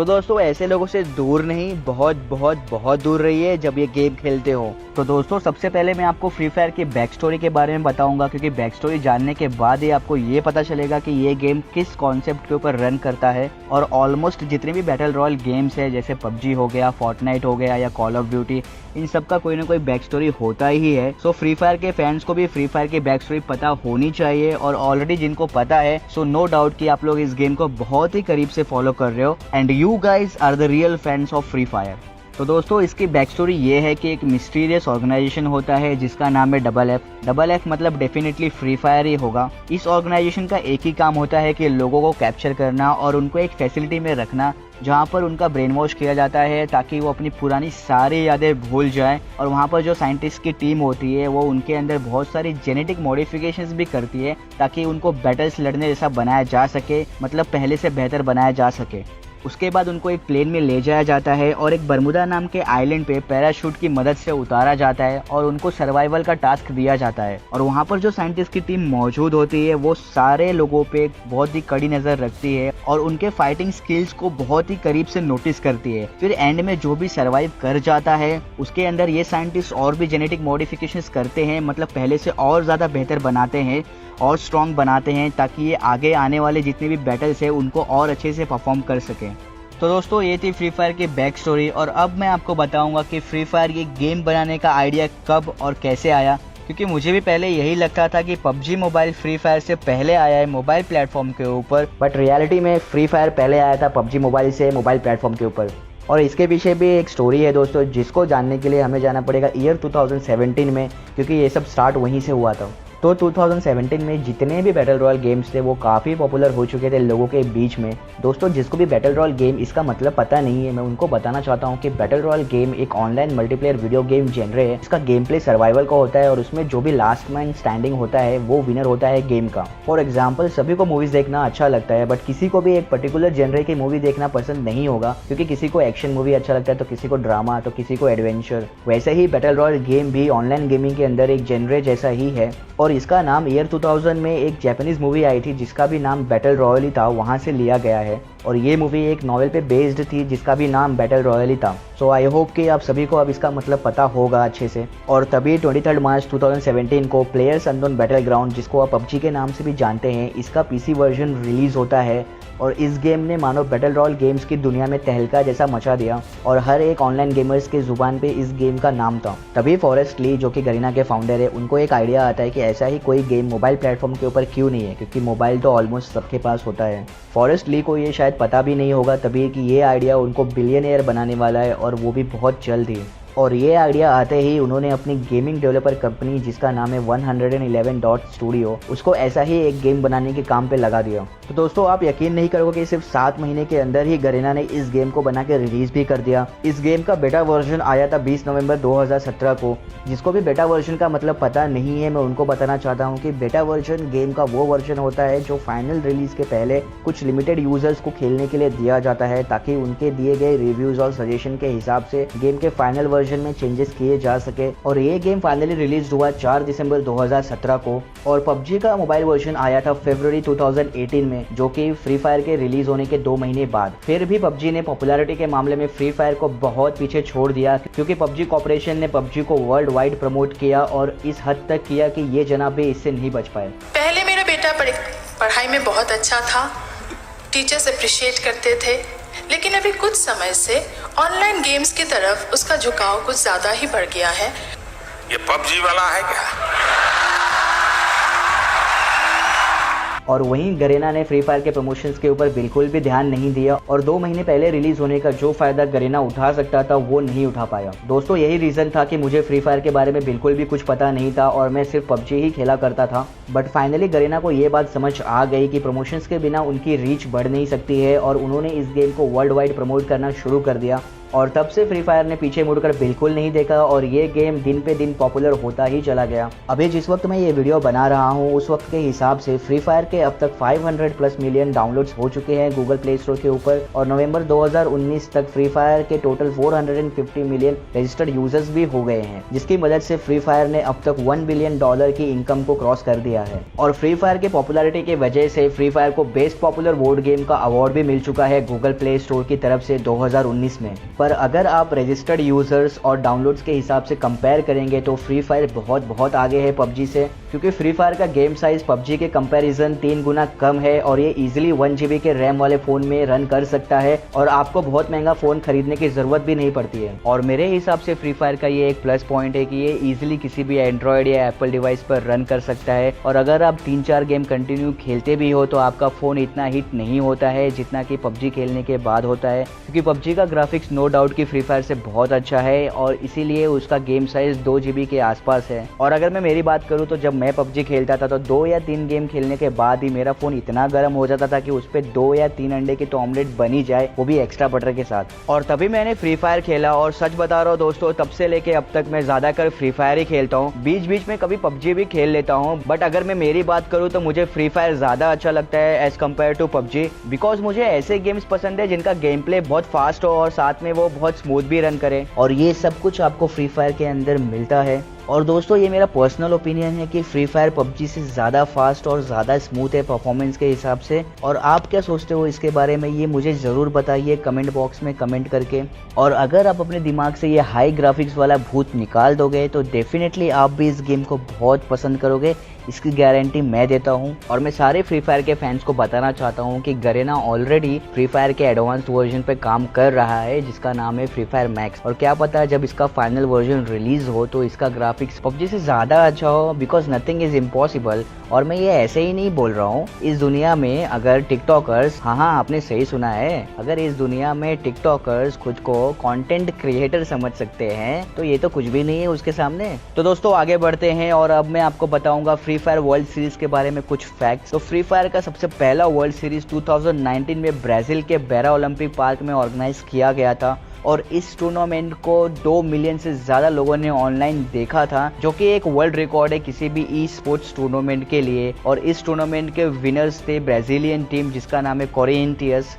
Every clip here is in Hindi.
तो दोस्तों ऐसे लोगों से दूर नहीं, बहुत बहुत बहुत दूर रहिए जब ये गेम खेलते हो। तो दोस्तों सबसे पहले मैं आपको फ्री फायर की बैक स्टोरी के बारे में बताऊंगा, क्योंकि बैक स्टोरी जानने के बाद ही आपको ये पता चलेगा कि ये गेम किस कॉन्सेप्ट के ऊपर रन करता है। और ऑलमोस्ट जितने भी बैटल रॉयल गेम्स है, जैसे पबजी हो गया, फोर्टनाइट हो गया या कॉल ऑफ ड्यूटी, इन सब का कोई ना कोई बैक स्टोरी होता ही है। सो फ्री फायर के फैंस को भी फ्री फायर की बैक स्टोरी पता होनी चाहिए, और ऑलरेडी जिनको पता है सो नो डाउट कि आप लोग इस गेम को बहुत ही करीब से फॉलो कर रहे हो, and you guys are the real fans of free fire. तो दोस्तों इसकी बैक स्टोरी ये है कि एक मिस्टीरियस ऑर्गेनाइजेशन होता है जिसका नाम है डबल एफ मतलब डेफिनेटली फ्री फायर ही होगा। इस ऑर्गेनाइजेशन का एक ही काम होता है कि लोगों को कैप्चर करना और उनको एक फैसिलिटी में रखना जहाँ पर उनका ब्रेन वॉश किया जाता है, ताकि वो अपनी पुरानी सारी यादें भूल जाए। और वहाँ पर जो साइंटिस्ट की टीम होती है वो उनके अंदर बहुत सारी जेनेटिक मॉडिफिकेशंस भी करती है, ताकि उनको बैटल्स लड़ने जैसा बनाया जा सके, मतलब पहले से बेहतर बनाया जा सके। उसके बाद उनको एक प्लेन में ले जाया जाता है और एक बरमुदा नाम के आइलैंड पे पैराशूट की मदद से उतारा जाता है, और उनको सर्वाइवल का टास्क दिया जाता है। और वहाँ पर जो साइंटिस्ट की टीम मौजूद होती है वो सारे लोगों पे बहुत ही कड़ी नजर रखती है और उनके फाइटिंग स्किल्स को बहुत ही करीब से नोटिस करती है। फिर एंड में जो भी सर्वाइव कर जाता है उसके अंदर ये साइंटिस्ट और भी जेनेटिक मॉडिफिकेशंस करते हैं, मतलब पहले से और ज़्यादा बेहतर बनाते हैं और स्ट्रॉन्ग बनाते हैं, ताकि ये आगे आने वाले जितने भी बैटल्स हैं उनको और अच्छे से परफॉर्म कर सकें। तो दोस्तों ये थी फ्री फायर की बैक स्टोरी, और अब मैं आपको बताऊंगा कि फ्री फायर ये गेम बनाने का आइडिया कब और कैसे आया। क्योंकि मुझे भी पहले यही लगता था कि पबजी मोबाइल फ्री फायर से पहले आया है मोबाइल प्लेटफॉर्म के ऊपर, बट रियलिटी में फ्री फायर पहले आया था पबजी मोबाइल से मोबाइल प्लेटफॉर्म के ऊपर। और इसके पीछे भी एक स्टोरी है दोस्तों, जिसको जानने के लिए हमें जाना पड़ेगा ईयर 2017 में, क्योंकि ये सब स्टार्ट वहीं से हुआ था। तो 2017 में जितने भी बैटल रॉयल गेम्स थे वो काफ़ी पॉपुलर हो चुके थे लोगों के बीच में। दोस्तों जिसको भी बैटल रॉयल गेम इसका मतलब पता नहीं है, मैं उनको बताना चाहता हूँ कि बैटल रॉयल गेम एक ऑनलाइन मल्टीप्लेयर वीडियो गेम जेनरे है। इसका गेम प्ले सर्वाइवल का होता है और उसमें जो भी लास्ट मैन स्टैंडिंग होता है वो विनर होता है गेम का। फॉर एग्जाम्पल सभी को मूवीज देखना अच्छा लगता है, बट किसी को भी एक पर्टिकुलर जेनरे की मूवी देखना पसंद नहीं होगा, क्योंकि किसी को एक्शन मूवी अच्छा लगता है, तो किसी को ड्रामा, तो किसी को एडवेंचर। वैसे ही बैटल रॉयल गेम भी ऑनलाइन गेमिंग के अंदर एक जेनरे जैसा ही है, और इसका नाम ईयर 2000 में एक जापानीज मूवी आई थी जिसका भी नाम बैटल रॉयल ही था, वहाँ से लिया गया है। और ये मूवी एक नॉवेल पे बेस्ड थी जिसका भी नाम बैटल रॉयल ही था। सो आई होप कि आप सभी को अब इसका मतलब पता होगा अच्छे से। और तभी 23 मार्च 2017 को प्लेयर्स अननोन बैटल ग्राउंड, जिसको आप पबजी के नाम से भी जानते हैं, इसका पीसी वर्जन रिलीज होता है। और इस गेम ने मानो बैटल रॉयल गेम्स की दुनिया में तहलका जैसा मचा दिया, और हर एक ऑनलाइन गेमर्स के जुबान पे इस गेम का नाम था। तभी फॉरेस्ट ली, जो कि गरीना के फाउंडर है, उनको एक आइडिया आता है कि ऐसा ही कोई गेम मोबाइल प्लेटफॉर्म के ऊपर क्यों नहीं है, क्योंकि मोबाइल तो ऑलमोस्ट सबके पास होता है। फॉरेस्ट ली को ये शायद पता भी नहीं होगा तभी कि ये आइडिया उनको बिलियनियर बनाने वाला है, और वो भी बहुत जल्द ही। और ये आइडिया आते ही उन्होंने अपनी गेमिंग डेवलपर कंपनी, जिसका नाम है 111 डॉट स्टूडियो, उसको ऐसा ही एक गेम बनाने के काम पे लगा दिया। तो दोस्तों आप यकीन नहीं करोगे कि सिर्फ 7 महीने के अंदर ही गरीना ने इस गेम को बना के रिलीज भी कर दिया। इस गेम का बेटा वर्जन आया था 20 नवंबर 2017 को। जिसको भी बेटा वर्जन का मतलब पता नहीं है, मैं उनको बताना चाहता हूँ कि बेटा वर्जन गेम का वो वर्जन होता है जो फाइनल रिलीज के पहले कुछ लिमिटेड यूजर्स को खेलने के लिए दिया जाता है, ताकि उनके दिए गए रिव्यूज और सजेशन के हिसाब से गेम के फाइनल वर्जन में चेंजेस किए जा सके। और ये गेम फाइनली रिलीज हुआ 4 दिसंबर 2017 को। और पबजी का मोबाइल वर्जन आया था फरवरी 2018 में, जो कि फ्री फायर के रिलीज होने के 2 महीने बाद। फिर भी पबजी ने पॉपुलैरिटी के मामले में फ्री फायर को बहुत पीछे छोड़ दिया, क्योंकि पबजी कॉर्पोरेशन ने पबजी को वर्ल्ड वाइड प्रमोट किया, और इस हद तक किया कि ये जनाब भी इससे नहीं बच पाए। पहले मेरा बेटा पढ़ाई में बहुत अच्छा था, टीचर्स अप्रिशिएट करते थे, लेकिन अभी कुछ समय से ऑनलाइन गेम्स की तरफ उसका झुकाव कुछ ज़्यादा ही बढ़ गया है। ये पबजी वाला है क्या? और वहीं गरीना ने फ्री फायर के प्रमोशंस के ऊपर बिल्कुल भी ध्यान नहीं दिया, और 2 महीने पहले रिलीज होने का जो फायदा गरीना उठा सकता था वो नहीं उठा पाया। दोस्तों यही रीजन था कि मुझे फ्री फायर के बारे में बिल्कुल भी कुछ पता नहीं था और मैं सिर्फ पबजी ही खेला करता था। बट फाइनली गरीना को ये बात समझ आ गई कि प्रमोशंस के बिना उनकी रीच बढ़ नहीं सकती है, और उन्होंने इस गेम को वर्ल्ड वाइड प्रमोट करना शुरू कर दिया। और तब से फ्री फायर ने पीछे मुड़कर बिल्कुल नहीं देखा और ये गेम दिन पे दिन पॉपुलर होता ही चला गया। अभी जिस वक्त मैं ये वीडियो बना रहा हूँ उस वक्त के हिसाब से फ्री फायर के अब तक 500+ मिलियन डाउनलोड्स हो चुके हैं गूगल प्ले स्टोर के ऊपर और नवंबर 2019 तक फ्री फायर के टोटल 450 मिलियन रजिस्टर्ड यूजर्स भी हो गए हैं, जिसकी मदद से फ्री फायर ने अब तक $1 बिलियन की इनकम को क्रॉस कर दिया है। और फ्री फायर के पॉपुलैरिटी की वजह से फ्री फायर को बेस्ट पॉपुलर बोर्ड गेम का अवार्ड भी मिल चुका है गूगल प्ले स्टोर की तरफ से 2019 में। पर अगर आप रजिस्टर्ड यूजर्स और डाउनलोड्स के हिसाब से कंपेयर करेंगे तो फ्री फायर बहुत आगे है पबजी से, क्योंकि फ्री फायर का गेम साइज पबजी के कंपैरिजन 3 गुना कम है और ये इजीली 1 GB के रैम वाले फोन में रन कर सकता है और आपको बहुत महंगा फोन खरीदने की जरूरत भी नहीं पड़ती है। और मेरे हिसाब से फ्री फायर का ये एक प्लस पॉइंट है कि ये इजीली किसी भी एंड्रॉयड या एप्पल डिवाइस पर रन कर सकता है और अगर आप 3-4 गेम कंटिन्यू खेलते भी हो तो आपका फोन इतना हिट नहीं होता है जितना कि पबजी खेलने के बाद होता है, क्योंकि पबजी का ग्राफिक्स नो डाउट कि फ्री फायर से बहुत अच्छा है और इसीलिए उसका गेम साइज 2 GB के आसपास है। और अगर मैं मेरी बात करूँ तो जब मैं पबजी खेलता था तो 2 या 3 गेम खेलने के बाद ही मेरा फोन इतना गर्म हो जाता था कि उस पर 2 या 3 अंडे की तो ऑमलेट बनी जाए, वो भी एक्स्ट्रा बटर के साथ। और तभी मैंने फ्री फायर खेला और सच बता रहा हूँ दोस्तों, तब से लेके अब तक मैं ज्यादातर फ्री फायर ही खेलता हूँ। बीच बीच में कभी पबजी भी खेल लेता हूँ, बट अगर मैं मेरी बात करूँ तो मुझे फ्री फायर ज्यादा अच्छा लगता है as compared to PUBG, because मुझे ऐसे गेम्स पसंद है जिनका गेम प्ले बहुत फास्ट हो और साथ में वो बहुत स्मूथ भी रन करे और ये सब कुछ आपको फ्री फायर के अंदर मिलता है। और दोस्तों ये मेरा पर्सनल ओपिनियन है कि फ्री फायर पबजी से ज़्यादा फास्ट और ज़्यादा स्मूथ है परफॉर्मेंस के हिसाब से। और आप क्या सोचते हो इसके बारे में ये मुझे ज़रूर बताइए कमेंट बॉक्स में कमेंट करके। और अगर आप अपने दिमाग से ये हाई ग्राफिक्स वाला भूत निकाल दोगे तो डेफिनेटली आप भी इस गेम को बहुत पसंद करोगे, इसकी गारंटी मैं देता हूँ। और मैं सारे फ्री फायर के फैंस को बताना चाहता हूँ कि गरीना ऑलरेडी फ्री फायर के एडवांस्ड वर्जन पे काम कर रहा है जिसका नाम है फ्री फायर मैक्स, और क्या पता जब इसका फाइनल वर्जन रिलीज हो तो इसका ग्राफिक्स पबजी से ज़्यादा अच्छा हो, बिकॉज नथिंग इज इम्पॉसिबल। और मैं ये ऐसे ही नहीं बोल रहा हूँ, इस दुनिया में अगर टिकटॉकर्स, हाँ आपने सही सुना है, अगर इस दुनिया में टिकटॉकर्स खुद को कंटेंट क्रिएटर समझ सकते हैं तो ये तो कुछ भी नहीं है उसके सामने। तो दोस्तों आगे बढ़ते हैं और अब मैं आपको बताऊंगा फ्री फायर वर्ल्ड सीरीज के बारे में कुछ फैक्ट्स। तो फ्री फायर का सबसे पहला वर्ल्ड सीरीज 2019 में ब्राजील के बेरा ओलंपिक पार्क में ऑर्गेनाइज किया गया था और इस टूर्नामेंट को 2 मिलियन से ज़्यादा लोगों ने ऑनलाइन देखा था, जो कि एक वर्ल्ड रिकॉर्ड है किसी भी ई स्पोर्ट्स टूर्नामेंट के लिए। और इस टूर्नामेंट के विनर्स थे ब्राज़ीलियन टीम जिसका नाम है कोरिंथियंस।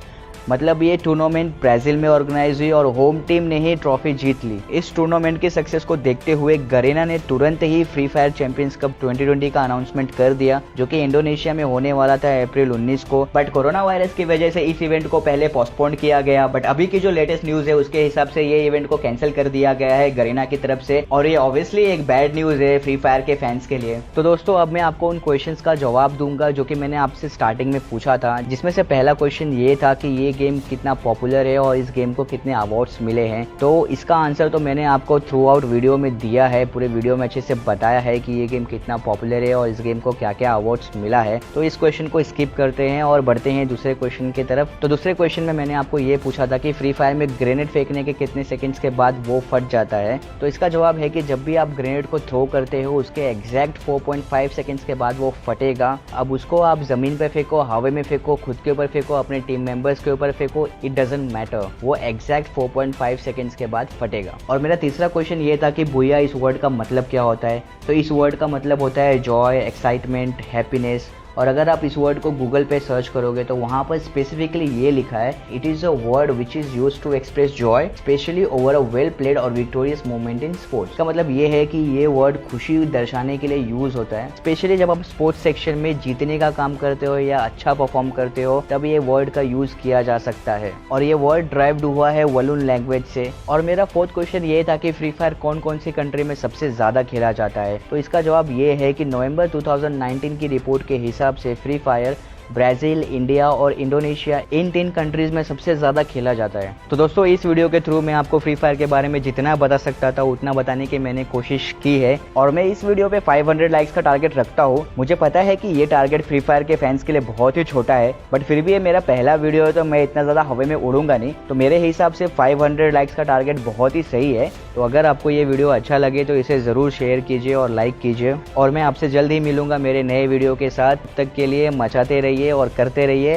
मतलब ये टूर्नामेंट ब्राजील में ऑर्गेनाइज हुई और होम टीम ने ही ट्रॉफी जीत ली। इस टूर्नामेंट के सक्सेस को देखते हुए गरीना ने तुरंत ही फ्री फायर चैंपियंस कप 2020 का अनाउंसमेंट कर दिया, जो कि इंडोनेशिया में होने वाला था अप्रैल 19 को, बट कोरोना वायरस की वजह से इस इवेंट को पहले पोस्टपोन किया गया। बट अभी की जो लेटेस्ट न्यूज है उसके हिसाब से ये इवेंट को कैंसिल कर दिया गया है गरीना की तरफ से, और ये ऑब्वियसली एक बैड न्यूज है फ्री फायर के फैंस के लिए। तो दोस्तों अब मैं आपको उन क्वेश्चंस का जवाब दूंगा जो कि मैंने आपसे स्टार्टिंग में पूछा था, जिसमें से पहला क्वेश्चन ये था कि ये गेम कितना पॉपुलर है और इस गेम को कितने अवार्ड्स मिले हैं। तो इसका आंसर तो मैंने आपको थ्रू आउट वीडियो में दिया है, पूरे वीडियो में अच्छे से बताया है कि ये गेम कितना पॉपुलर है और इस गेम को क्या क्या अवार्ड्स मिला है। तो इस क्वेश्चन को स्किप करते हैं और बढ़ते हैं दूसरे क्वेश्चन की तरफ। तो दूसरे क्वेश्चन में मैंने आपको ये पूछा था कि फ्री फायर में ग्रेनेड फेंकने के कितने सेकंड्स के बाद वो फट जाता है। तो इसका जवाब है कि जब भी आप ग्रेनेड को थ्रो करते हो उसके एग्जैक्ट 4.5 सेकंड्स के बाद वो फटेगा। अब उसको आप जमीन पे फेंको, हवा में फेंको, खुद के ऊपर फेंको, अपने टीम मेंबर्स के ऊपर फेंको, इट डजंट मैटर, वो एग्जैक्ट 4.5 सेकंड्स के बाद फटेगा। और मेरा तीसरा क्वेश्चन ये था कि भूया इस वर्ड का मतलब क्या होता है। तो इस वर्ड का मतलब होता है जॉय, एक्साइटमेंट, हैप्पीनेस। और अगर आप इस वर्ड को गूगल पे सर्च करोगे तो वहाँ पर स्पेसिफिकली ये लिखा है, it is a word which is use to express joy especially over a well played or victorious moment in sports. का मतलब ये है कि ये वर्ड खुशी दर्शाने के लिए यूज होता है, स्पेशली जब आप स्पोर्ट्स सेक्शन में जीतने का काम करते हो या अच्छा परफॉर्म करते हो तब ये वर्ड का यूज किया जा सकता है। और ये वर्ड ड्राइव्ड हुआ है वलून लैंग्वेज से। और मेरा फोर्थ क्वेश्चन ये था कि फ्री फायर कौन कौन सी कंट्री में सबसे ज्यादा खेला जाता है। तो इसका जवाब ये है कि नवंबर 2019 की रिपोर्ट के हिसाब से फ्री फायर ब्राजील, इंडिया और इंडोनेशिया, इन 3 कंट्रीज में सबसे ज़्यादा खेला जाता है। तो दोस्तों इस वीडियो के थ्रू मैं आपको फ्री फायर के बारे में जितना बता सकता था उतना बताने की मैंने कोशिश की है। और मैं इस वीडियो पे 500 लाइक्स का टारगेट रखता हूँ। मुझे पता है कि ये टारगेट फ्री फायर के फैंस के लिए बहुत ही छोटा है, बट फिर भी ये मेरा पहला वीडियो है तो मैं इतना ज़्यादा हवा में उड़ूंगा नहीं। तो मेरे हिसाब से 500 लाइक्स का टारगेट बहुत ही सही है। तो अगर आपको ये वीडियो अच्छा लगे तो इसे ज़रूर शेयर कीजिए और लाइक कीजिए। और मैं आपसे जल्द ही मिलूंगा मेरे नए वीडियो के साथ। तब तक के लिए मचाते रहिए और करते रहिए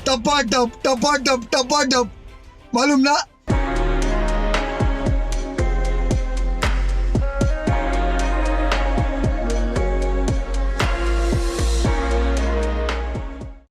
टपा टप मालूम ना।